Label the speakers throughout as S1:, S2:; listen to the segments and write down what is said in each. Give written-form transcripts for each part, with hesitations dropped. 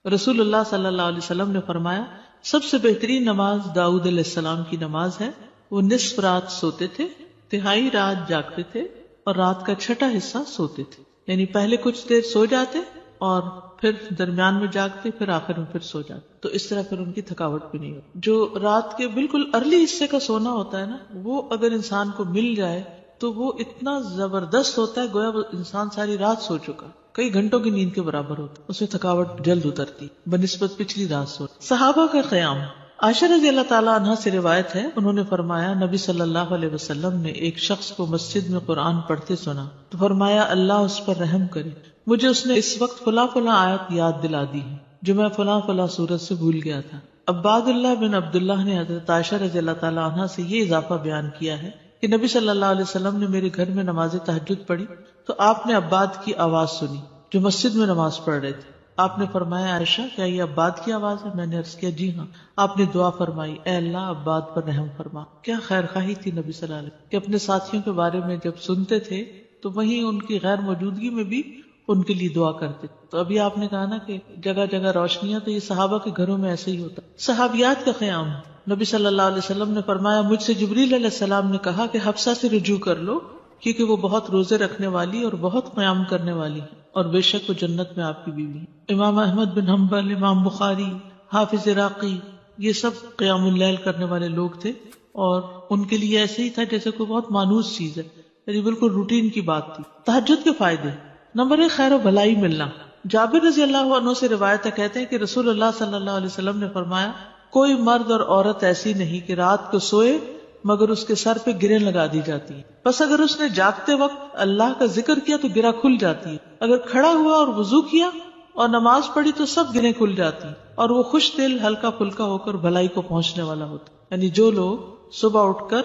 S1: رسول اللہ صلی اللہ علیہ وسلم نے فرمایا سب سے بہترین نماز داؤد علیہ السلام کی نماز ہے. وہ نصف رات سوتے تھے، تہائی رات جاگتے تھے اور رات کا چھٹا حصہ سوتے تھے. یعنی پہلے کچھ دیر سو جاتے اور پھر درمیان میں جاگتے، پھر آخر میں پھر سو جاتے. تو اس طرح پھر ان کی تھکاوٹ بھی نہیں ہوتی. جو رات کے بالکل ارلی حصے کا سونا ہوتا ہے نا، وہ اگر انسان کو مل جائے تو وہ اتنا زبردست ہوتا ہے گویا وہ انسان ساری رات سو چکا، کئی گھنٹوں کی نیند کے برابر ہوتا ہے. اس میں تھکاوٹ جلد اترتی بنسبت پچھلی رات سو. صحابہ کا قیام. عائشہ رضی اللہ تعالیٰ عنہ سے روایت ہے، انہوں نے فرمایا نبی صلی اللہ علیہ وسلم نے ایک شخص کو مسجد میں قرآن پڑھتے سنا تو فرمایا اللہ اس پر رحم کرے، مجھے اس نے اس وقت فلاں فلاں آیت یاد دلا دی ہے جو میں فلاں فلاں سورت سے بھول گیا تھا. عباد اللہ بن عبداللہ نے حضرت عائشہ رضی اللہ تعالیٰ عنہ سے یہ اضافہ بیان کیا ہے کہ نبی صلی اللہ علیہ وسلم نے میرے گھر میں نماز تہجد پڑھی تو آپ نے عباد کی آواز سنی جو مسجد میں نماز پڑھ رہے تھے. آپ نے فرمایا عائشہ کیا یہ عباد کی آواز ہے؟ میں نے عرض کیا جی ہاں. آپ نے دعا فرمائی اے اللہ عباد پر رحم فرما. کیا خیر خواہی تھی نبی صلی اللہ علیہ وسلم کہ اپنے ساتھیوں کے بارے میں جب سنتے تھے تو وہیں ان کی غیر موجودگی میں بھی ان کے لیے دعا کرتے. تو ابھی آپ نے کہا نا کہ جگہ جگہ روشنیاں، تو یہ صحابہ کے گھروں میں ایسے ہی ہوتا. صحابیات کا قیام. نبی صلی اللہ علیہ وسلم نے فرمایا مجھ سے جبریل علیہ السلام نے کہا کہ حفصہ سے رجوع کر لو کیونکہ وہ بہت روزے رکھنے والی اور بہت قیام کرنے والی ہے اور بے شک وہ جنت میں آپ کی بیوی ہے. امام احمد بن حنبل، امام بخاری، حافظ عراقی، یہ سب قیام اللیل کرنے والے لوگ تھے اور ان کے لیے ایسے ہی تھا جیسے کوئی بہت مانوس چیز ہے، یعنی بالکل روٹین کی بات تھی. تہجد کے فائدے. نمبر 1 خیر و بھلائی ملنا. جابر رضی اللہ عنہ سے روایت ہے، کہتے ہیں کہ رسول اللہ صلی اللہ علیہ وسلم نے فرمایا کوئی مرد اور عورت ایسی نہیں کہ رات کو سوئے مگر اس کے سر پہ گریں لگا دی جاتی ہیں. بس اگر اس نے جاگتے وقت اللہ کا ذکر کیا تو گرہ کھل جاتی ہے. اگر کھڑا ہوا اور وضو کیا اور نماز پڑھی تو سب گریں کھل جاتی ہیں اور وہ خوش دل ہلکا پھلکا ہو کر بھلائی کو پہنچنے والا ہوتا. یعنی جو لوگ صبح اٹھ کر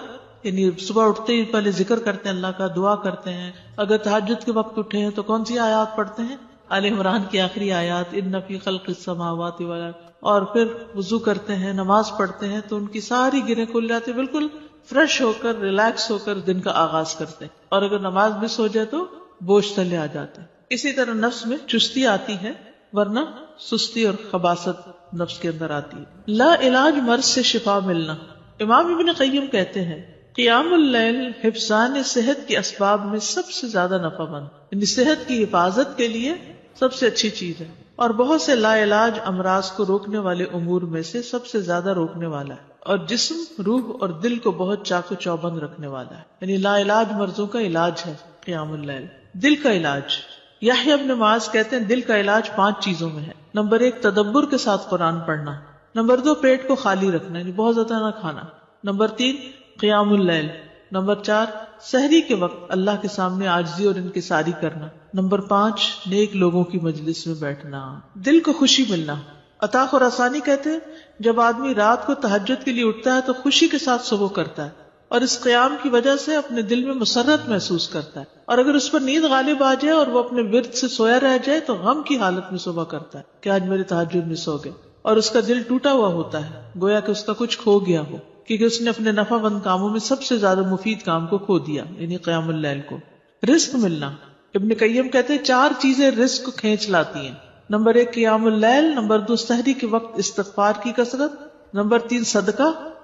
S1: صبح اٹھتے ہی پہلے ذکر کرتے ہیں، اللہ کا دعا کرتے ہیں، اگر تہجد کے وقت اٹھے ہیں تو کون سی آیات پڑھتے ہیں؟ آل عمران کی آخری آیات، ان فی خلق السماوات والارض، اور پھر وضو کرتے ہیں، نماز پڑھتے ہیں تو ان کی ساری گریں کھل جاتی، بالکل فریش ہو کر ریلیکس ہو کر دن کا آغاز کرتے ہیں. اور اگر نماز مس ہو جائے تو بوجھ تلے آ جاتے ہیں. اسی طرح نفس میں چستی آتی ہے ورنہ سستی اور خباثت نفس کے اندر آتی ہے. لا علاج مرض سے شفا ملنا. امام ابن قیم کہتے ہیں قیام اللیل حفظان صحت کے اسباب میں سب سے زیادہ نفع مند، یعنی صحت کی حفاظت کے لیے سب سے اچھی چیز ہے اور بہت سے لا علاج امراض کو روکنے والے امور میں سے سب سے زیادہ روکنے والا ہے اور جسم، روح اور دل کو بہت چاق و چوبند رکھنے والا ہے. یعنی لا علاج مرضوں کا علاج ہے قیام اللیل. دل کا علاج. یحییٰ ابن معاذ کہتے ہیں دل کا علاج 5 چیزوں میں ہے. نمبر 1 تدبر کے ساتھ قرآن پڑھنا. نمبر 2 پیٹ کو خالی رکھنا، یعنی بہت زیادہ نہ کھانا. نمبر 3 قیام اللیل. نمبر 4 سحری کے وقت اللہ کے سامنے عاجزی اور انکساری کرنا. نمبر 5 نیک لوگوں کی مجلس میں بیٹھنا. دل کو خوشی ملنا. عطا خراسانی کہتے ہیں جب آدمی رات کو تہجد کے لیے اٹھتا ہے تو خوشی کے ساتھ صبح کرتا ہے اور اس قیام کی وجہ سے اپنے دل میں مسرت محسوس کرتا ہے، اور اگر اس پر نیند غالب آ جائے اور وہ اپنے ورد سے سویا رہ جائے تو غم کی حالت میں صبح کرتا ہے کہ آج میرے تہجد مس ہو گئے، اور اس کا دل ٹوٹا ہوا ہوتا ہے گویا کہ اس کا کچھ کھو گیا ہو، کیونکہ اس نے اپنے نفع مند کاموں میں سب سے زیادہ مفید کام کو کھو دیا، یعنی قیام اللیل کو. رزق ملنا. ابن قیم کہتے ہیں 4 چیزیں رزق کو کھینچ لاتی ہیں. نمبر 1 قیام اللیل. نمبر 2 سحری کے وقت استغفار کی کثرت. نمبر 3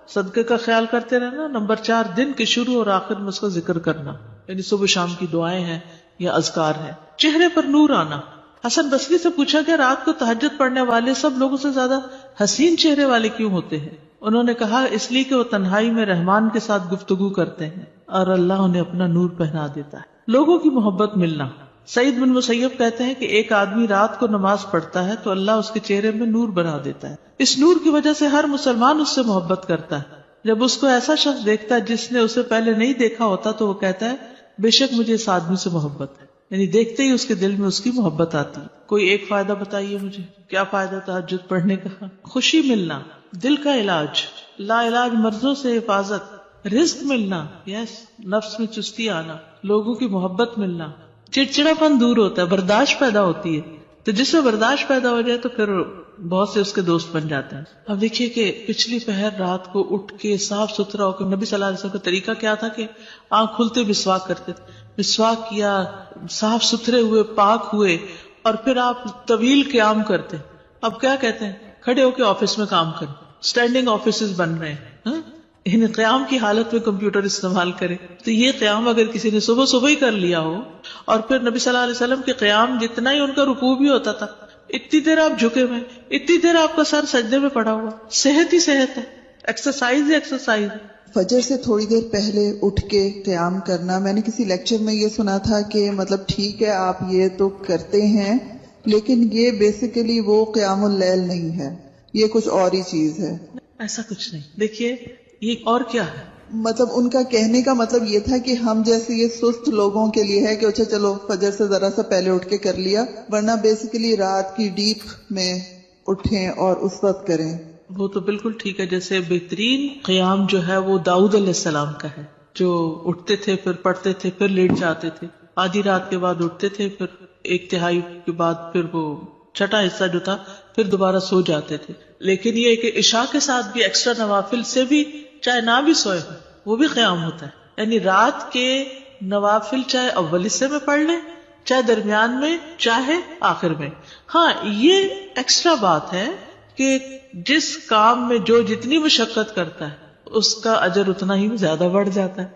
S1: صدقے کا خیال کرتے رہنا. نمبر 4 دن کے شروع اور آخر میں اس کا ذکر کرنا، یعنی صبح شام کی دعائیں ہیں یا اذکار ہیں. چہرے پر نور آنا. حسن بصری سے پوچھا کہ رات کو تہجد پڑھنے والے سب لوگوں سے زیادہ حسین چہرے والے کیوں ہوتے ہیں؟ انہوں نے کہا اس لیے کہ وہ تنہائی میں رحمان کے ساتھ گفتگو کرتے ہیں اور اللہ انہیں اپنا نور پہنا دیتا ہے. لوگوں کی محبت ملنا. سعید بن مسیب کہتے ہیں کہ ایک آدمی رات کو نماز پڑھتا ہے تو اللہ اس کے چہرے میں نور بنا دیتا ہے. اس نور کی وجہ سے ہر مسلمان اس سے محبت کرتا ہے. جب اس کو ایسا شخص دیکھتا ہے جس نے اسے پہلے نہیں دیکھا ہوتا تو وہ کہتا ہے بے شک مجھے اس آدمی سے محبت ہے، یعنی دیکھتے ہی اس کے دل میں اس کی محبت آتی ہے. کوئی ایک فائدہ بتائیے مجھے، کیا فائدہ تہجد پڑھنے کا؟ خوشی ملنا. دل کا علاج. لا علاج مرضوں سے حفاظت. رزق ملنا. یس. نفس میں چستی آنا. لوگوں کی محبت ملنا. چڑچڑا پن دور ہوتا ہے، برداشت پیدا ہوتی ہے. تو جس میں برداشت پیدا ہو جائے تو پھر بہت سے اس کے دوست بن جاتے ہیں. اب دیکھیے کہ پچھلی پہر رات کو اٹھ کے صاف ستھرا ہو کے نبی صلی اللہ علیہ وسلم کا طریقہ کیا تھا کہ آنکھ کھلتے مسواک کرتے تھے. مسواک کیا، صاف ستھرے ہوئے، پاک ہوئے، اور پھر آپ طویل قیام کرتے. اب کیا کہتے ہیں, کھڑے ہو کے آفس میں کام کریں, اسٹینڈنگ آفیسز بن رہے ہیں, یعنی قیام کی حالت میں کمپیوٹر استعمال کرے. تو یہ قیام اگر کسی نے صبح صبح ہی کر لیا ہو, اور پھر نبی صلی اللہ علیہ وسلم کے قیام جتنا ہی ان کا رکوع بھی ہوتا تھا, اتنی دیر آپ جھکے ہوئے, اتنی دیر آپ کا سر سجدے میں پڑا ہوا, صحت ہی صحت ہے, ایکسرسائز ہی ایکسرسائز.
S2: فجر سے تھوڑی دیر پہلے اٹھ کے قیام کرنا, میں نے کسی لیکچر میں یہ سنا تھا کہ مطلب ٹھیک ہے آپ یہ تو کرتے ہیں, لیکن یہ بیسیکلی وہ قیام اللیل نہیں ہے, یہ کچھ اور ہی چیز ہے.
S1: ایسا کچھ نہیں. دیکھیے یہ اور کیا ہے,
S2: مطلب ان کا کہنے کا مطلب یہ تھا کہ ہم جیسے یہ سست لوگوں کے لیے ہے کہ اچھا چلو فجر سے ذرا سا پہلے اٹھ کے کر لیا, ورنہ بیسیکلی رات کی ڈیپ میں اٹھیں اور اس وقت کریں.
S1: وہ تو بالکل ٹھیک ہے. جیسے بہترین قیام جو ہے وہ داؤد علیہ السلام کا ہے, جو اٹھتے تھے پھر پڑھتے تھے پھر لیٹ جاتے تھے, آدھی رات کے بعد اٹھتے تھے پھر ایک تہائی کے بعد پھر وہ چھٹا حصہ جو تھا پھر دوبارہ سو جاتے تھے. لیکن یہ کہ عشاء کے ساتھ بھی ایکسٹرا نوافل سے بھی چاہے نہ بھی سوئے وہ بھی قیام ہوتا ہے. یعنی رات کے نوافل چاہے اول حصے میں پڑھ لیں, چاہے درمیان میں, چاہے آخر میں. ہاں یہ ایکسٹرا بات ہے کہ جس کام میں جو جتنی مشقت کرتا ہے اس کا اجر اتنا ہی زیادہ بڑھ جاتا ہے.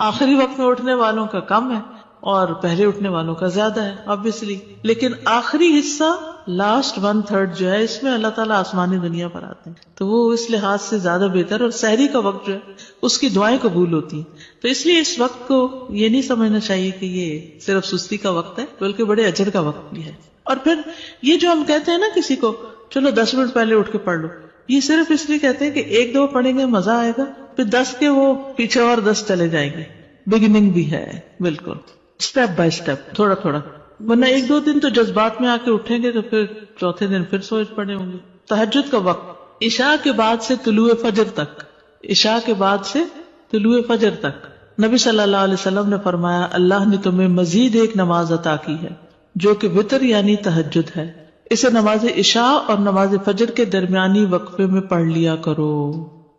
S1: آخری وقت میں اٹھنے والوں کا کم ہے اور پہلے اٹھنے والوں کا زیادہ ہے obviously. لیکن آخری حصہ لاسٹ 1/3 جو ہے اس میں اللہ تعالیٰ آسمانی دنیا پر آتے ہیں, تو وہ اس لحاظ سے زیادہ بہتر. اور سحری کا وقت جو ہے اس کی دعائیں قبول ہوتی ہیں. تو اس لیے اس وقت کو یہ نہیں سمجھنا چاہیے کہ یہ صرف سستی کا وقت ہے, بلکہ بڑے اجر کا وقت بھی ہے. اور پھر یہ جو ہم کہتے ہیں نا کسی کو چلو 10 منٹ پہلے اٹھ کے پڑھ لو, یہ صرف اس لیے کہتے ہیں کہ ایک دو پڑھیں گے مزہ آئے گا, پھر 10 کے وہ پیچھے اور 10 چلے جائیں گے. بگننگ بھی ہے بالکل, اسٹیپ بائی اسٹیپ, تھوڑا تھوڑا. ورنہ ایک دو دن تو جذبات میں آ کے اٹھیں گے تو پھر چوتھے دن پھر سوچ پڑے ہوں گے. تہجد کا وقت عشاء کے بعد سے طلوع فجر تک, عشاء کے بعد سے طلوع فجر تک. نبی صلی اللہ علیہ وسلم نے فرمایا اللہ نے تمہیں مزید ایک نماز عطا کی ہے جو کہ وتر یعنی تہجد ہے, اسے نماز عشاء اور نماز فجر کے درمیانی وقفے میں پڑھ لیا کرو.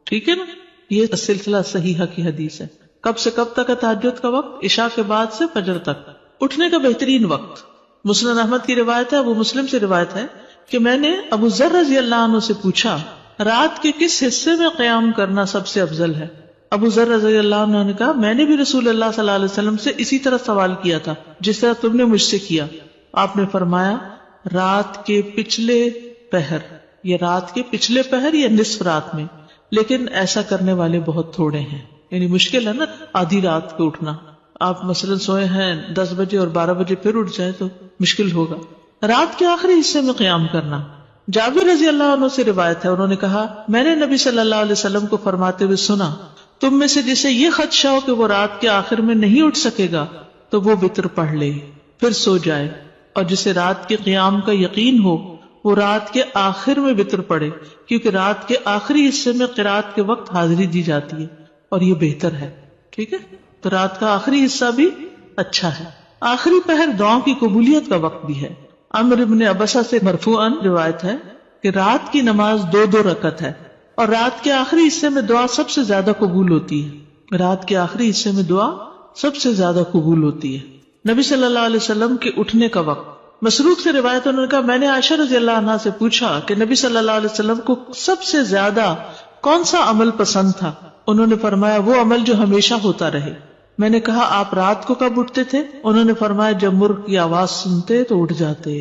S1: ٹھیک ہے نا, یہ سلسلہ صحیحہ کی حدیث ہے. کب سے کب تک ہے تہجد کا وقت؟ عشاء کے بعد سے فجر تک. اٹھنے کا بہترین وقت مسند احمد کی روایت ہے, ابو مسلم سے روایت ہے کہ میں نے ابو ذر رضی اللہ عنہ سے پوچھا رات کے کس حصے میں قیام کرنا سب سے افضل ہے؟ ابو ذر رضی اللہ عنہ نے کہا میں نے بھی رسول اللہ صلی اللہ علیہ وسلم سے اسی طرح سوال کیا تھا جس طرح تم نے مجھ سے کیا. آپ نے فرمایا رات کے پچھلے پہر, یا رات کے پچھلے پہر یا نصف رات میں, لیکن ایسا کرنے والے بہت تھوڑے ہیں. یعنی مشکل ہے نا آدھی رات کو اٹھنا. آپ مثلا سوئے ہیں 10 بجے اور 12 بجے پھر اٹھ جائے تو مشکل ہوگا. رات کے آخری حصے میں قیام کرنا. جابر رضی اللہ عنہ سے روایت ہے, انہوں نے کہا میں نے نبی صلی اللہ علیہ وسلم کو فرماتے ہوئے سنا تم میں سے جسے یہ خدشہ ہو کہ وہ رات کے آخر میں نہیں اٹھ سکے گا تو وہ وتر پڑھ لے پھر سو جائے, اور جسے رات کے قیام کا یقین ہو وہ رات کے آخر میں وتر پڑھے, کیونکہ رات کے آخری حصے میں قرات کے وقت حاضری دی جاتی ہے اور یہ بہتر ہے. ٹھیک ہے, تو رات کا آخری حصہ بھی اچھا ہے. آخری پہر دعاؤں کی قبولیت کا وقت بھی ہے. عمرو ابن ابسہ سے مرفوعاً روایت ہے کہ رات کی نماز 2 رکعت ہے اور رات کے آخری حصے میں دعا سب سے زیادہ قبول ہوتی ہے. رات کے آخری حصے میں دعا سب سے زیادہ قبول ہوتی ہے. نبی صلی اللہ علیہ وسلم کے اٹھنے کا وقت. مسروق سے روایت انہوں نے کہا میں نے عائشہ رضی اللہ عنہا سے پوچھا کہ نبی صلی اللہ علیہ وسلم کو سب سے زیادہ کون سا عمل پسند تھا؟ انہوں نے فرمایا وہ عمل جو ہمیشہ ہوتا رہے. میں نے کہا آپ رات کو کب اٹھتے تھے؟ انہوں نے فرمایا جب مرغ کی آواز سنتے تو اٹھ جاتے.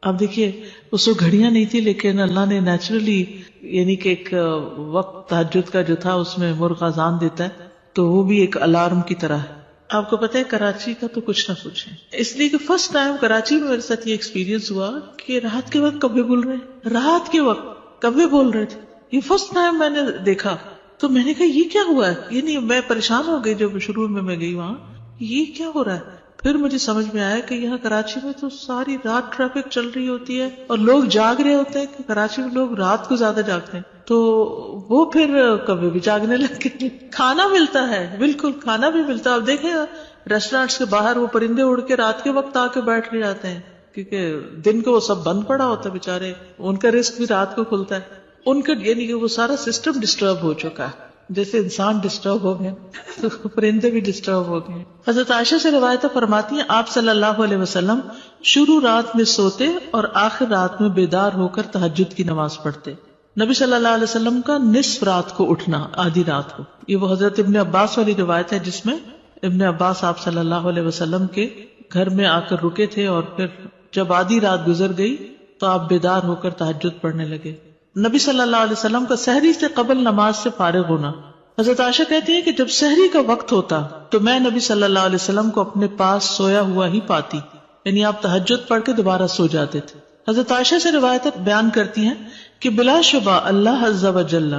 S1: اب دیکھیے اس کو گھڑیاں نہیں تھی, لیکن اللہ نے نیچرلی یعنی کہ ایک وقت تہجد کا جو تھا اس میں مرغ اذان دیتا ہے تو وہ بھی ایک الارم کی طرح ہے. آپ کو پتہ ہے کراچی کا تو کچھ نہ کچھ ہے, اس لیے کہ فرسٹ ٹائم کراچی میں میرے ساتھ یہ ایکسپیرینس ہوا کہ رات کے وقت کبھی بول رہے ہیں, رات کے وقت کبھی بول رہے تھے. یہ فرسٹ ٹائم میں نے دیکھا تو میں نے کہا یہ کیا ہوا ہے, یعنی میں پریشان ہو گئی جب شروع میں گئی وہاں, یہ کیا ہو رہا ہے. پھر مجھے سمجھ میں آیا کہ یہاں کراچی میں تو ساری رات ٹریفک چل رہی ہوتی ہے اور لوگ جاگ رہے ہوتے ہیں, کہ کراچی میں لوگ رات کو زیادہ جاگتے ہیں, تو وہ پھر کبھی بھی جاگنے لگے. کھانا ملتا ہے, بالکل کھانا بھی ملتا ہے. اب دیکھیں ریسٹورینٹس کے باہر وہ پرندے اڑ کے رات کے وقت آ کے بیٹھ کے جاتے ہیں, کیونکہ دن کو وہ سب بند پڑا ہوتا ہے بیچارے, ان کا رزق بھی رات کو کھلتا ہے. ان کا یعنی کہ وہ سارا سسٹم ڈسٹرب ہو چکا ہے. جیسے انسان ڈسٹرب ہو گئے تو پرندے بھی ڈسٹرب ہو گئے. حضرت عائشہ سے روایت فرماتی ہیں آپ صلی اللہ علیہ وسلم شروع رات میں سوتے اور آخر رات میں بیدار ہو کر تہجد کی نماز پڑھتے. نبی صلی اللہ علیہ وسلم کا نصف رات کو اٹھنا، آدھی رات کو، یہ وہ حضرت ابن عباس والی روایت ہے جس میں ابن عباس آپ صلی اللہ علیہ وسلم کے گھر میں آ کر رکے تھے اور پھر جب آدھی رات گزر گئی تو آپ بیدار ہو کر تہجد پڑھنے لگے. نبی صلی اللہ علیہ وسلم کا سحری سے قبل نماز سے فارغ ہونا. حضرت عائشہ کہتی ہیں کہ جب سحری کا وقت ہوتا تو میں نبی صلی اللہ علیہ وسلم کو اپنے پاس سویا ہوا ہی پاتی، یعنی آپ تہجد پڑھ کے دوبارہ سو جاتے تھے. حضرت عائشہ سے روایت بیان کرتی ہیں کہ بلا شبہ اللہ عز و جل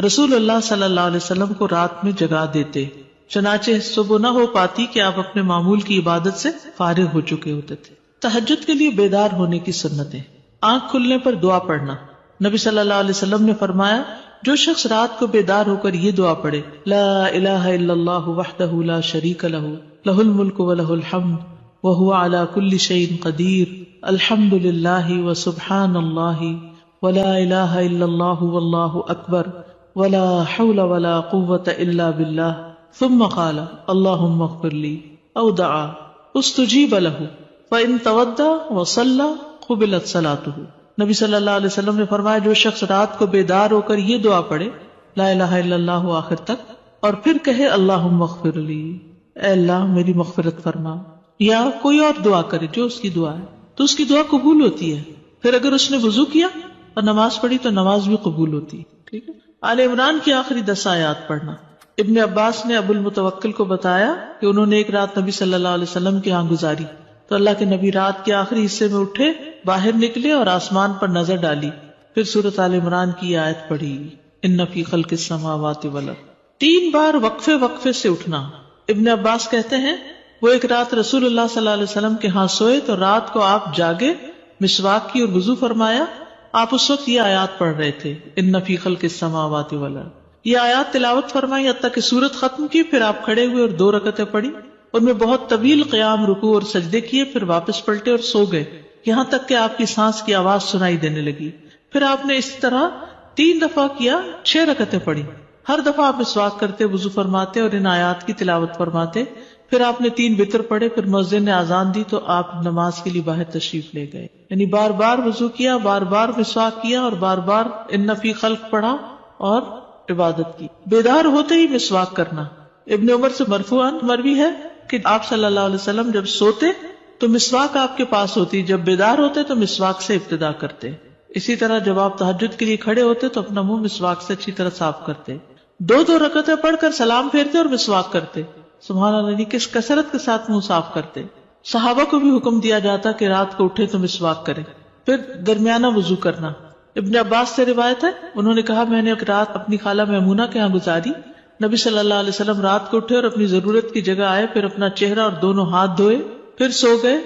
S1: رسول اللہ صلی اللہ علیہ وسلم کو رات میں جگا دیتے، چنانچہ صبح نہ ہو پاتی کہ آپ اپنے معمول کی عبادت سے فارغ ہو چکے ہوتے تھے. تہجد کے لیے بیدار ہونے کی سنتیں. آنکھ کھلنے پر دعا پڑھنا. نبی صلی اللہ علیہ وسلم نے فرمایا جو شخص رات کو بیدار ہو کر یہ دعا پڑھے لا الہ الا اللہ وحدہ لا شریک لہ لہ الملک ولہ الحمد وہو علی کل شیء قدیر الحمد للہ وسبحان اللہ ولا الہ الا اللہ واللہ اکبر ولا حول ولا قوة الا باللہ ثم قال اللہم اغفر لی او دعا استجیب لہ فإن تودع وصلى قبلت صلاته. نبی صلی اللہ علیہ وسلم نے فرمایا جو شخص رات کو بیدار ہو کر یہ دعا پڑھے لا الہ الا اللہ آخر تک اور پھر کہے اللہم اغفر لی، اے اللہ میری مغفرت فرما، یا کوئی اور دعا کرے جو اس کی دعا ہے تو اس کی دعا قبول ہوتی ہے. پھر اگر اس نے وضو کیا اور نماز پڑھی تو نماز بھی قبول ہوتی ہے. ٹھیک ہے. آل عمران کی آخری 10 آیات پڑھنا. ابن عباس نے ابو المتوکل کو بتایا کہ انہوں نے ایک رات نبی صلی اللہ علیہ وسلم کے ہاں گزاری تو اللہ کے نبی رات کے آخری حصے میں اٹھے، باہر نکلے اور آسمان پر نظر ڈالی، پھر سورۃ آل عمران کی آیت پڑھی ان فی خلق السماوات والارض. 3 بار وقفے سے اٹھنا. ابن عباس کہتے ہیں وہ ایک رات رسول اللہ صلی اللہ علیہ وسلم کے ہاں سوئے تو رات کو آپ جاگے، مسواک کی اور وضو فرمایا. آپ اس وقت یہ آیات پڑھ رہے تھے ان فی خلق السماوات والارض. یہ آیات تلاوت فرمائی حتیٰ کہ سورت ختم کی، پھر آپ کھڑے ہوئے اور 2 رکعتیں پڑھی. ان میں بہت طویل قیام، رکوع اور سجدے کیے، پھر واپس پلٹے اور سو گئے یہاں تک کہ آپ کی سانس کی آواز سنائی دینے لگی. پھر آپ نے اس طرح 3 دفعہ کیا، 6 رکعتیں پڑھی. ہر دفعہ آپ مسواک کرتے، وضو فرماتے اور ان آیات کی تلاوت فرماتے. پھر آپ نے 3 وتر پڑھے، پھر مؤذن نے اذان دی تو آپ نماز کے لیے باہر تشریف لے گئے. یعنی بار بار وضو کیا، بار بار مسواک کیا اور بار بار ان فی خلق پڑھا اور عبادت کی. بیدار ہوتے ہی مسواک کرنا. ابن عمر سے مرفوعاً مروی ہے کہ آپ صلی اللہ علیہ وسلم جب سوتے تو مسواک آپ کے پاس ہوتی، جب بیدار ہوتے تو مسواک سے ابتدا کرتے. اسی طرح جب آپ تہجد کے لیے کھڑے ہوتے تو اپنا منہ مسواک سے اچھی طرح صاف کرتے. 2 رکعتیں پڑھ کر سلام پھیرتے اور مسواک کرتے. سبحان اللہ، کس کثرت کے ساتھ منہ صاف کرتے. صحابہ کو بھی حکم دیا جاتا کہ رات کو اٹھے تو مسواک کرے. پھر درمیانہ وضو کرنا. ابن عباس سے روایت ہے انہوں نے کہا میں نے ایک رات اپنی خالہ میمونہ کے ہاں گزاری. نبی صلی اللہ علیہ وسلم رات کو اٹھے اور اپنی ضرورت کی جگہ آئے، پھر اپنا چہرہ اور دونوں ہاتھ دھوئے، پھر سو گئے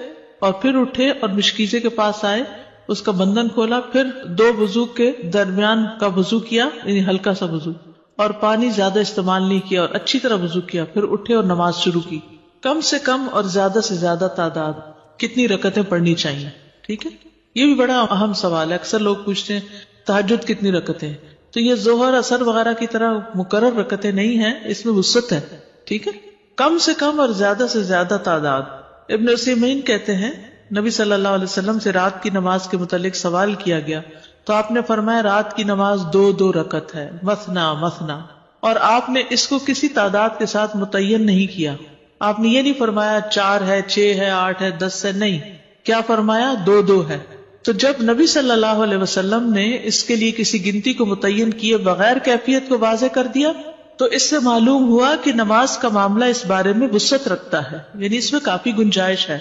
S1: اور پھر اٹھے اور مشکیزے کے پاس آئے، اس کا بندھن کھولا، پھر 2 وضو کے درمیان کا وضو کیا، یعنی ہلکا سا وضو، اور پانی زیادہ استعمال نہیں کیا اور اچھی طرح وضو کیا، پھر اٹھے اور نماز شروع کی. کم سے کم اور زیادہ سے زیادہ تعداد کتنی رکعتیں پڑھنی چاہیے. ٹھیک ہے. یہ بھی بڑا اہم سوال ہے. اکثر لوگ پوچھتے ہیں تہجد کتنی رکعتیں، تو یہ ظہر اثر وغیرہ کی طرح مقرر رکعتیں نہیں ہیں، اس میں وسعت ہے. ٹھیک ہے. کم سے کم اور زیادہ سے زیادہ تعداد. ابن عثیمین کہتے ہیں نبی صلی اللہ علیہ وسلم سے رات کی نماز کے متعلق سوال کیا گیا تو آپ نے فرمایا رات کی نماز 2 رکعت ہے، مثنا مثنا، اور آپ نے اس کو کسی تعداد کے ساتھ متعین نہیں کیا. آپ نے یہ نہیں فرمایا 4 ہے، 6 ہے، 8 ہے، 10 ہے، نہیں. کیا فرمایا؟ 2 ہے. تو جب نبی صلی اللہ علیہ وسلم نے اس کے لیے کسی گنتی کو متعین کیے بغیر کیفیت کو واضح کر دیا تو اس سے معلوم ہوا کہ نماز کا معاملہ اس بارے میں وسعت رکھتا ہے، یعنی اس میں کافی گنجائش ہے.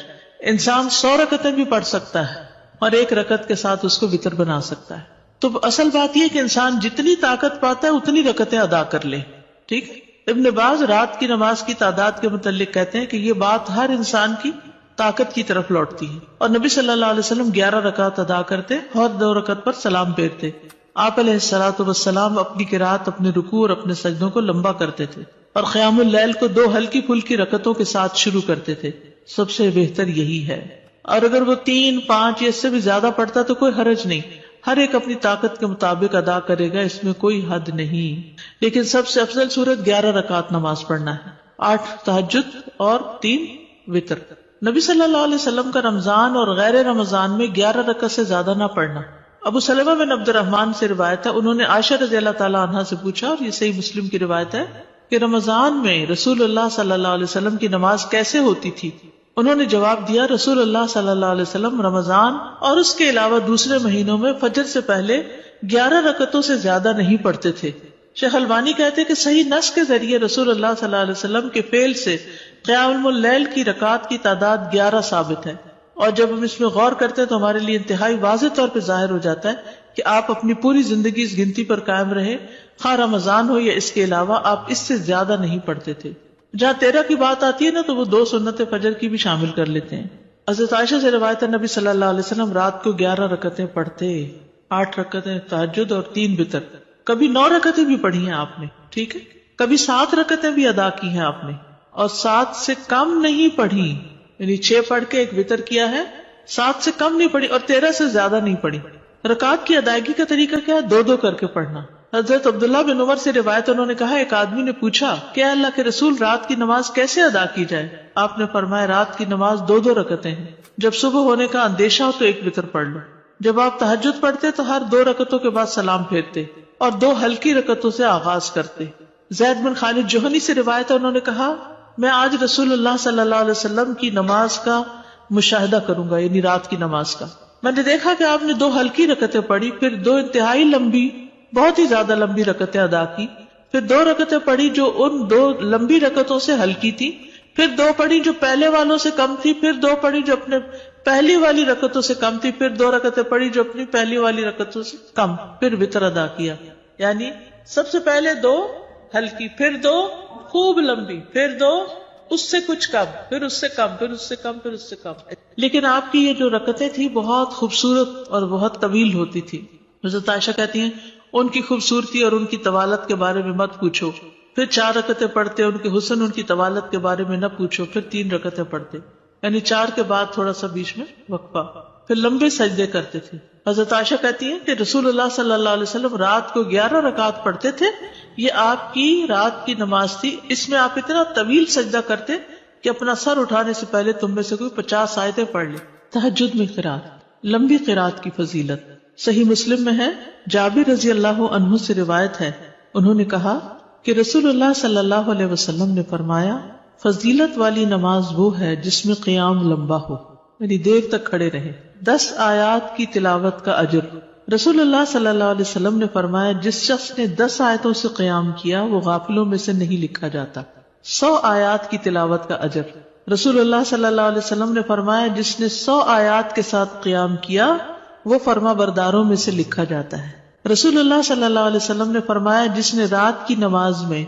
S1: انسان 100 رکعتیں بھی پڑھ سکتا ہے اور 1 رکعت کے ساتھ اس کو وتر بنا سکتا ہے. تو اصل بات یہ کہ انسان جتنی طاقت پاتا ہے اتنی رکعتیں ادا کر لے. ٹھیک. ابن باز رات کی نماز کی تعداد کے متعلق کہتے ہیں کہ یہ بات ہر انسان کی طاقت کی طرف لوٹتی ہے، اور نبی صلی اللہ علیہ وسلم 11 رکعت ادا کرتے اور 2 رکعت پر سلام پھیرتے. آپ علیہ الصلوۃ والسلام اپنی قرات، اپنے رکوع اور اپنے سجدوں کو لمبا کرتے تھے اور قیام اللیل کو 2 ہلکی پھلکی رکعتوں کے ساتھ شروع کرتے تھے. سب سے بہتر یہی ہے. اور اگر وہ 3، 5 یا اس سے بھی زیادہ پڑھتا تو کوئی حرج نہیں. ہر ایک اپنی طاقت کے مطابق ادا کرے گا، اس میں کوئی حد نہیں. لیکن سب سے افضل صورت 11 رکعت نماز پڑھنا ہے، 8 تہجد اور 3 وتر. نبی صلی اللہ علیہ وسلم کا رمضان اور غیر رمضان میں 11 رکعت سے زیادہ نہ پڑھنا. ابو سلمہ بن عبد الرحمن سے روایت ہے، انہوں نے عائشہ رضی اللہ تعالیٰ عنہا سے پوچھا، اور یہ صحیح مسلم کی روایت ہے، کہ رمضان میں رسول اللہ صلی اللہ علیہ وسلم کی نماز کیسے ہوتی تھی؟ انہوں نے جواب دیا، رسول اللہ صلی اللہ علیہ وسلم رمضان اور اس کے علاوہ دوسرے مہینوں میں فجر سے پہلے 11 رکعتوں سے زیادہ نہیں پڑھتے تھے. شیخ البانی کہتے کہ صحیح نص کے ذریعے رسول اللہ صلی اللہ علیہ وسلم کے فعل سے قیام اللیل کی رکعات کی تعداد 11 ثابت ہے، اور جب ہم اس میں غور کرتے ہیں تو ہمارے لیے انتہائی واضح طور پہ ظاہر ہو جاتا ہے کہ آپ اپنی پوری زندگی اس گنتی پر قائم رہے، خواہ رمضان ہو یا اس کے علاوہ آپ اس سے زیادہ نہیں پڑھتے تھے. جہاں 13 کی بات آتی ہے نا تو وہ 2 سنت فجر کی بھی شامل کر لیتے ہیں. حضرت عائشہ سے روایت ہے، نبی صلی اللہ علیہ وسلم رات کو 11 رکعتیں پڑھتے، 8 رکعتیں تہجد اور 3 وتر. کبھی 9 رکعتیں بھی پڑھی ہیں آپ نے، ٹھیک ہے، کبھی 7 رکعتیں بھی ادا کی ہیں آپ نے، اور 7 سے کم نہیں پڑھی، یعنی 6 پڑھ کے 1 وتر کیا ہے، 7 سے کم نہیں پڑھی اور 13 سے زیادہ نہیں پڑھی. رکعات کی ادائیگی کا طریقہ کیا ہے؟ 2 کر کے پڑھنا. حضرت عبداللہ بن عمر سے روایت، انہوں نے کہا، ایک آدمی نے پوچھا کہ اللہ کے رسول رات کی نماز کیسے ادا کی جائے؟ آپ نے فرمایا، رات کی نماز 2 رکعتیں ہیں، جب صبح ہونے کا اندیشہ ہو تو 1 وتر پڑھ لو. جب آپ تہجد پڑھتے تو ہر 2 رکعتوں کے بعد سلام پھیرتے اور 2 ہلکی رکعتوں سے آغاز کرتے. زید بن خالد جوہنی سے روایت ہے، انہوں نے کہا، میں آج رسول اللہ صلی اللہ علیہ وسلم کی نماز کا مشاہدہ کروں گا، یعنی رات کی نماز کا. میں نے دیکھا کہ آپ نے 2 ہلکی رکعتیں پڑھی، پھر 2 انتہائی لمبی، بہت ہی زیادہ لمبی رکعتیں ادا کی، پھر 2 رکعتیں پڑھی جو ان 2 لمبی رکعتوں سے ہلکی تھی، پھر 2 پڑھی جو پہلے والوں سے کم تھی، پھر 2 پڑھی جو اپنے پہلی والی رکعتوں سے کم تھی، پھر 2 رکعتیں پڑھی جو اپنی پہلی والی رکعتوں سے کم، پھر وتر ادا کیا. یعنی سب سے پہلے 2 ہلکی، پھر 2 خوب لمبی، پھر 2 اس سے کچھ کم، پھر اس سے کم، پھر اس سے کم، پھر اس سے کم. لیکن آپ کی یہ جو رکعتیں تھی بہت خوبصورت اور بہت طویل ہوتی تھی. حضرت عائشہ کہتی ہیں، ان کی خوبصورتی اور ان کی طوالت کے بارے میں مت پوچھو. پھر 4 رکعتیں پڑھتے، ان کے حسن، ان کی طوالت کے بارے میں نہ پوچھو. پھر 3 رکعتیں پڑھتے، یعنی 4 کے بعد تھوڑا سا بیچ میں وقفہ. پھر لمبے سجدے کرتے تھے. حضرت عائشہ کہتی ہیں کہ رسول اللہ صلی اللہ علیہ وسلم رات کو 11 رکعات پڑھتے تھے. یہ آپ کی رات کی نماز تھی. اس میں آپ اتنا طویل سجدہ کرتے کہ اپنا سر اٹھانے سے پہلے تم میں سے کوئی 50 آیتیں پڑھ لے. تہجد میں قرات، لمبی قرات کی فضیلت صحیح مسلم میں ہے. جابر رضی اللہ عنہ سے روایت ہے، انہوں نے کہا کہ رسول اللہ صلی اللہ علیہ وسلم نے فرمایا، فضیلت والی نماز وہ ہے جس میں قیام لمبا ہو، یعنی دیر تک کھڑے رہے. 10 آیات کی تلاوت کا اجر. رسول اللہ صلی اللہ علیہ وسلم نے فرمایا، جس شخص نے 10 آیتوں سے قیام کیا وہ غافلوں میں سے نہیں لکھا جاتا. 100 آیات کی تلاوت کا اجر. رسول اللہ صلی اللہ علیہ وسلم نے فرمایا، جس نے 100 آیات کے ساتھ قیام کیا وہ فرما برداروں میں سے لکھا جاتا ہے. رسول اللہ صلی اللہ علیہ وسلم نے فرمایا، جس نے رات کی نماز میں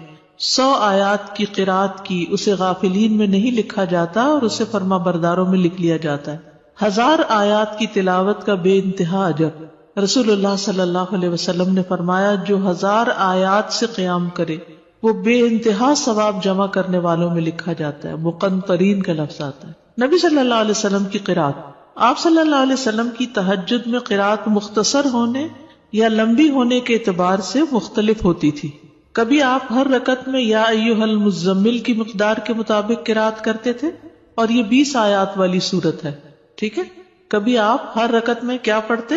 S1: 100 آیات کی قرات کی اسے غافلین میں نہیں لکھا جاتا اور اسے فرما برداروں میں لکھ لیا جاتا ہے. 1000 آیات کی تلاوت کا بے انتہا اجر. رسول اللہ صلی اللہ علیہ وسلم نے فرمایا، جو 1000 آیات سے قیام کرے وہ بے انتہا ثواب جمع کرنے والوں میں لکھا جاتا ہے. مقنطرین کا لفظ آتا ہے. نبی صلی اللہ علیہ وسلم کی قرات. آپ صلی اللہ علیہ وسلم کی تہجد میں قرات مختصر ہونے یا لمبی ہونے کے اعتبار سے مختلف ہوتی تھی. کبھی آپ ہر رکعت میں یا ایھا المزمل کی مقدار کے مطابق قرات کرتے تھے، اور یہ 20 آیات والی سورت ہے، ٹھیک ہے. کبھی آپ ہر رکعت میں کیا پڑھتے؟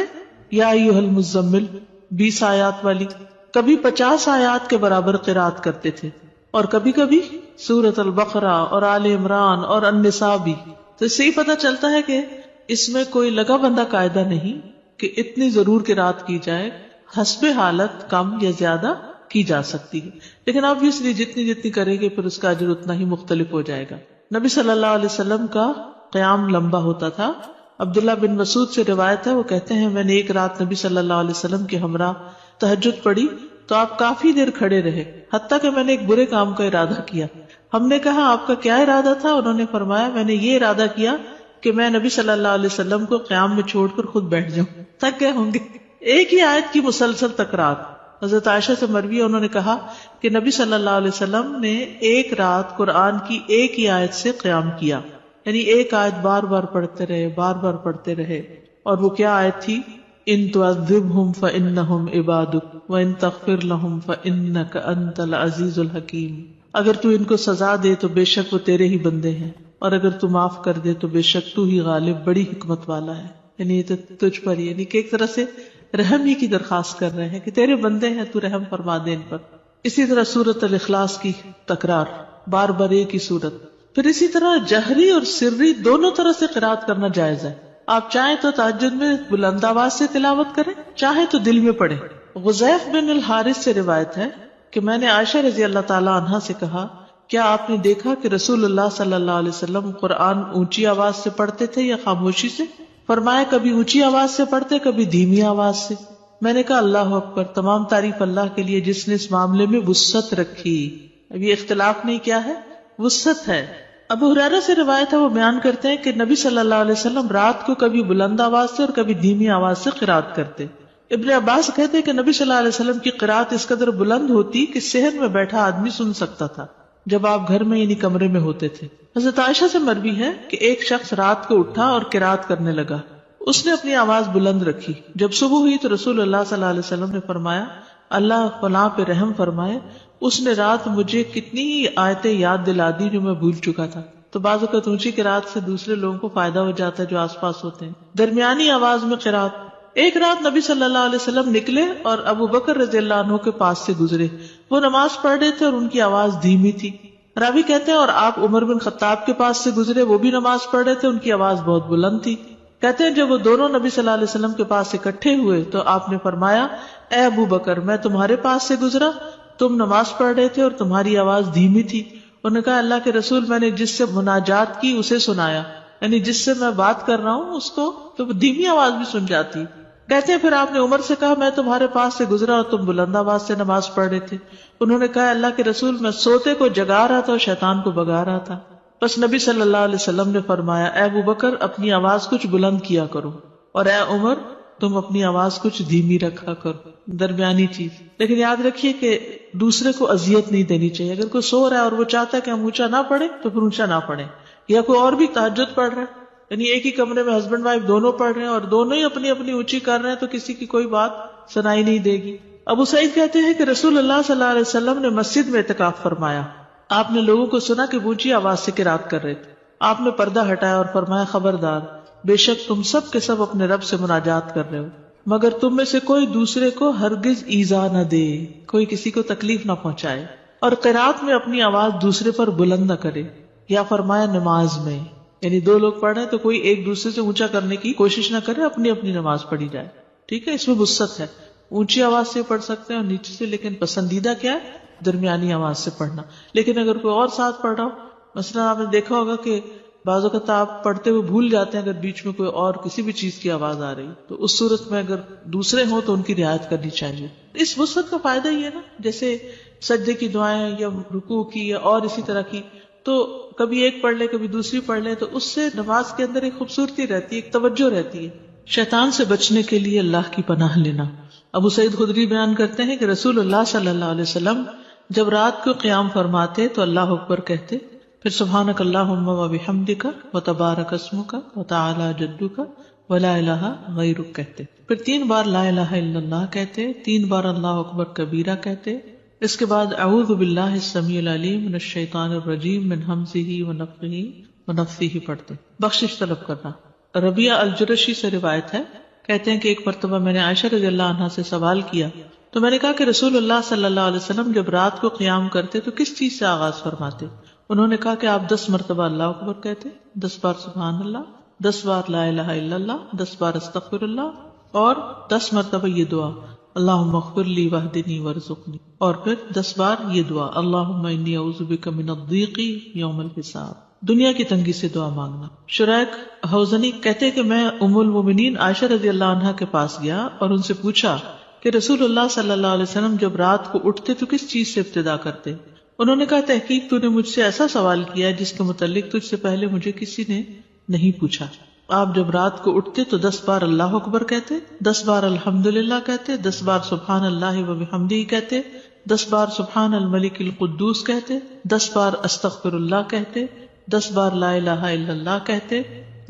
S1: یا ایھا المزمل 20 آیات والی. کبھی 50 آیات کے برابر قرات کرتے تھے، اور کبھی کبھی سورۃ البقرہ اور آل عمران اور النساء بھی. تو اس سے ہی پتہ چلتا ہے کہ اس میں کوئی لگا بندہ قاعدہ نہیں کہ اتنی ضرور قرات کی جائے، حسب حالت کم یا زیادہ کی جا سکتی ہے، لیکن obviously جتنی کریں گے پھر اس کا اجر اتنا ہی مختلف ہو جائے گا. نبی صلی اللہ علیہ وسلم کا قیام لمبا ہوتا تھا. عبداللہ بن مسعود سے روایت ہے، وہ کہتے ہیں، میں نے ایک رات نبی صلی اللہ علیہ وسلم کے ہمراہ تہجد پڑھی تو آپ کافی دیر کھڑے رہے، حتیٰ کہ میں نے ایک برے کام کا ارادہ کیا. ہم نے کہا، آپ کا کیا ارادہ تھا؟ انہوں نے فرمایا، میں نے یہ ارادہ کیا کہ میں نبی صلی اللہ علیہ وسلم کو قیام میں چھوڑ کر خود بیٹھ جاؤں. تھک گئے ہوں گے. ایک ہی آیت کی مسلسل تکرار. حضرت عائشہ سے مروی ہے، انہوں نے کہا کہ نبی صلی اللہ علیہ وسلم نے ایک رات قرآن کی ایک ہی آیت سے قیام کیا، یعنی ایک آیت بار بار پڑھتے رہے. اور وہ کیا آیت تھی؟ ان تعذبہم فانہم عبادک وان تغفر لہم فانک انت العزیز الحکیم. اگر تو ان کو سزا دے تو بے شک وہ تیرے ہی بندے ہیں، اور اگر تو معاف کر دے تو بے شک تو ہی غالب بڑی حکمت والا ہے. یعنی یہ تو تجھ پر ہی، یعنی کہ ایک طرح سے رحم ہی کی درخواست کر رہے ہیں کہ تیرے بندے ہیں، تو رحم فرما دے ان پر. اسی طرح سورۃ الاخلاص کی تکرار، بار بار ایک ہی سورت. پھر اسی طرح جہری اور سری دونوں طرح سے قرات کرنا جائز ہے. آپ چاہیں تو تہجد میں بلند آواز سے تلاوت کریں، چاہیں تو دل میں پڑھیں. غزیف بن الحارث سے روایت ہے کہ میں نے عائشہ رضی اللہ تعالی عنہا سے کہا، کیا آپ نے دیکھا کہ رسول اللہ صلی اللہ علیہ وسلم قرآن اونچی آواز سے پڑھتے تھے یا خاموشی سے؟ فرمایا کبھی اونچی آواز سے پڑھتے، کبھی دھیمی آواز سے. میں نے کہا اللہ اکبر، تمام تعریف اللہ کے لیے جس نے اس معاملے میں وسعت رکھی. اب یہ اختلاف نہیں، کیا ہے؟ وسعت ہے. ابو ہریرہ سے روایت ہے، وہ بیان کرتے ہیں کہ نبی صلی اللہ علیہ وسلم رات کو کبھی بلند آواز سے اور کبھی دھیمی آواز سے قرات کرتے. ابن عباس کہتے ہیں کہ نبی صلی اللہ علیہ وسلم کی قرات اس قدر بلند ہوتی کہ صحن میں بیٹھا آدمی سن سکتا تھا جب آپ گھر میں یعنی کمرے میں ہوتے تھے. حضرت عائشہ سے مروی ہے کہ ایک شخص رات کو اٹھا اور قرات کرنے لگا. اس نے اپنی آواز بلند رکھی. جب صبح ہوئی تو رسول اللہ صلی اللہ علیہ وسلم نے فرمایا اللہ فلاں پہ رحم فرمائے، اس نے رات مجھے کتنی ہی آیتیں یاد دلا دی جو میں بھول چکا تھا. تو بعض اوقات اونچی قرات سے دوسرے لوگوں کو فائدہ ہو جاتا ہے جو آس پاس ہوتے ہیں. درمیانی آواز میں قرات. ایک رات نبی صلی اللہ علیہ وسلم نکلے اور ابو بکر رضی اللہ عنہ کے پاس سے گزرے. وہ نماز پڑھ رہے تھے اور ان کی آواز دھیمی تھی. راوی کہتے ہیں اور آپ عمر بن خطاب کے پاس سے گزرے، وہ بھی نماز پڑھ رہے تھے، ان کی آواز بہت بلند تھی. کہتے ہیں جب وہ دونوں نبی صلی اللہ علیہ وسلم کے پاس اکٹھے ہوئے تو آپ نے فرمایا اے ابو بکر، میں تمہارے پاس سے گزرا، تم نماز پڑھ رہے تھے اور تمہاری آواز دھیمی تھی. انہوں نے کہا اللہ کے رسول، میں نے جس سے مناجات کی اسے سنایا، یعنی جس سے میں بات کر رہا ہوں اس کو تو دھیمی آواز بھی سن جاتی. کہتے ہیں پھر آپ نے عمر سے کہا میں تمہارے پاس سے گزرا اور تم بلند آواز سے نماز پڑھ رہے تھے. انہوں نے کہا اللہ کے رسول، میں سوتے کو جگا رہا تھا اور شیطان کو بگا رہا تھا. بس نبی صلی اللہ علیہ وسلم نے فرمایا اے ابو بکر، اپنی آواز کچھ بلند کیا کرو، اور اے عمر، تم اپنی آواز کچھ دھیمی رکھا کرو. درمیانی چیز. لیکن یاد رکھیے کہ دوسرے کو اذیت نہیں دینی چاہیے. اگر کوئی سو رہا ہے اور وہ چاہتا ہے کہ ہم اونچا نہ پڑھیں تو پھر اونچا نہ پڑھیں. یا کوئی اور بھی تہجد پڑھ رہا ہے، یعنی ایک ہی کمرے میں ہسبینڈ وائف دونوں پڑھ رہے ہیں اور دونوں ہی اپنی اپنی اونچی کر رہے ہیں تو کسی کی کوئی بات سنائی نہیں دے گی. ابو سعید کہتے ہیں کہ رسول اللہ صلی اللہ علیہ وسلم نے مسجد میں اعتکاف فرمایا. آپ نے لوگوں کو سنا کہ اونچی آواز سے قرات کر رہے تھے. آپ نے پردہ ہٹایا اور فرمایا خبردار، بے شک تم سب کے سب اپنے رب سے مناجات کر رہے ہو، مگر تم میں سے کوئی دوسرے کو ہرگز ایذا نہ دے، کوئی کسی کو تکلیف نہ پہنچائے، اور قرات میں اپنی آواز دوسرے پر بلند نہ کرے. یا فرمایا نماز میں، یعنی دو لوگ پڑھ رہے ہیں تو کوئی ایک دوسرے سے اونچا کرنے کی کوشش نہ کرے، اپنی اپنی نماز پڑھی جائے. ٹھیک ہے، اس میں وسعت ہے. اونچی آواز سے پڑھ سکتے ہیں اور نیچے سے، لیکن پسندیدہ کیا ہے؟ درمیانی آواز سے پڑھنا. لیکن اگر کوئی اور ساتھ پڑھ رہا ہو، مثلا آپ نے دیکھا ہوگا کہ بعض اوقات آپ پڑھتے ہوئے بھول جاتے ہیں اگر بیچ میں کوئی اور کسی بھی چیز کی آواز آ رہی تو اس صورت میں اگر دوسرے ہوں تو ان کی رعایت کرنی چاہیے. اس وسعت کا فائدہ یہ ہے نا، جیسے سجدے کی دعائیں یا رکوع کی یا اور اسی طرح کی، تو کبھی ایک پڑھ لے کبھی دوسری پڑھ لے تو اس سے نماز کے اندر ایک خوبصورتی رہتی ہے، ایک توجہ رہتی ہے. شیطان سے بچنے کے لیے اللہ کی پناہ لینا. ابو سعید خدری بیان کرتے ہیں کہ رسول اللہ صلی اللہ علیہ وسلم جب رات کو قیام فرماتے تو اللہ اکبر کہتے، پھر سبحانک اللہم و بحمدک و تبارک اسمک و تعالی جدک و لا الہ غیرک کہتے، پھر 3 بار لا الہ الا اللہ کہتے، 3 بار اللہ اکبر کبیرہ کہتے. اس کے بعد اعوذ باللہ السمیع العلیم من الشیطان الرجیم من ہمزہ و نفخہ و نفثہ پڑھتے. بخشش طلب کرنا. ربیعہ الجرشی سے روایت ہے، کہتے ہیں کہ ایک مرتبہ میں نے عائشہ رضی اللہ عنہا سے سوال کیا تو میں نے کہا کہ رسول اللہ صلی اللہ علیہ وسلم جب رات کو قیام کرتے تو کس چیز سے آغاز فرماتے؟ انہوں نے کہا کہ آپ 10 مرتبہ اللہ اکبر کہتے، 10 بار سبحان اللہ، 10 بار لا الہ الا اللہ، 10 بار استغفر اللہ، اور 10 مرتبہ یہ دعا اللہم اغفر لی واہدنی وارزقنی، اور پھر 10 بار یہ دعا اللہم انی اعوذ بک من الضیق یوم الحساب، دنیا کی تنگی سے دعا مانگنا. شریک حوزنی کہتے کہ میں ام المومنین عائشہ رضی اللہ عنہا کے پاس گیا اور ان سے پوچھا کہ رسول اللہ صلی اللہ علیہ وسلم جب رات کو اٹھتے تو کس چیز سے ابتدا کرتے؟ انہوں نے کہا تحقیق تو نے مجھ سے ایسا سوال کیا جس کے متعلق تجھ سے پہلے مجھے کسی نے نہیں پوچھا. آپ جب رات کو اٹھتے تو 10 بار اللہ اکبر کہتے، 10 بار الحمدللہ کہتے، 10 بار سبحان اللہ و بحمدہ کہتے، 10 بار سبحان الملک القدوس کہتے، 10 بار استغفر اللہ کہتے، 10 بار لا الہ الا اللہ کہتے،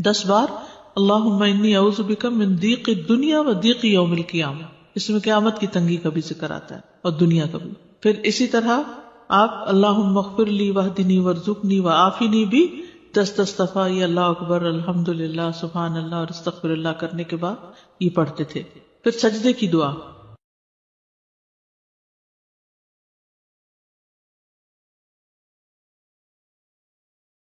S1: 10 بار اللہم انی اعوذ بک من ضیق الدنیا و ضیق یوم القیامہ، اس میں قیامت کی تنگی کا بھی ذکر آتا ہے اور دنیا کا بھی. پھر اسی طرح آپ اللہم اغفر لی واہدنی وارزقنی وعافنی بھی 10 دفعہ یہ اللہ اکبر الحمدللہ سبحان اللہ اور استغفر اللہ کرنے کے بعد یہ پڑھتے تھے. پھر سجدے کی دعا